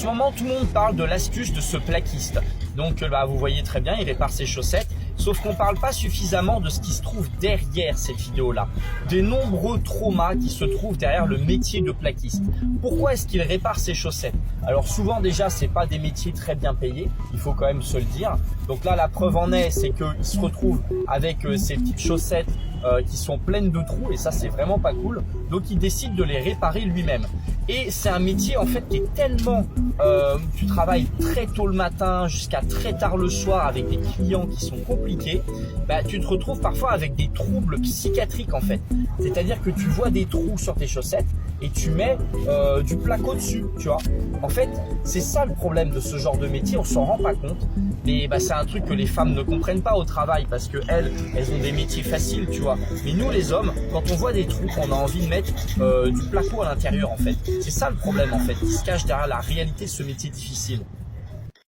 ce moment, tout le monde parle de l'astuce de ce plaquiste. Donc, vous voyez très bien, il répare ses chaussettes. Sauf qu'on ne parle pas suffisamment de ce qui se trouve derrière cette vidéo-là. Des nombreux traumas qui se trouvent derrière le métier de plaquiste. Pourquoi est-ce qu'il répare ses chaussettes? Alors souvent déjà, c'est pas des métiers très bien payés, il faut quand même se le dire. Donc là, la preuve en est, c'est qu'il se retrouve avec ces petites chaussettes qui sont pleines de trous et ça, c'est vraiment pas cool. Donc il décide de les réparer lui-même. Et c'est un métier en fait qui est tellement, tu travailles très tôt le matin jusqu'à très tard le soir avec des clients qui sont compliqués, tu te retrouves parfois avec des troubles psychiatriques en fait. C'est-à-dire que tu vois des trous sur tes chaussettes et tu mets du placo dessus, tu vois. En fait, c'est ça le problème de ce genre de métier, on s'en rend pas compte. Mais c'est un truc que les femmes ne comprennent pas au travail parce que elles ont des métiers faciles, tu vois. Mais nous les hommes, quand on voit des trous, on a envie de mettre du placo à l'intérieur en fait. C'est ça le problème en fait, qui se cache derrière la réalité de ce métier difficile.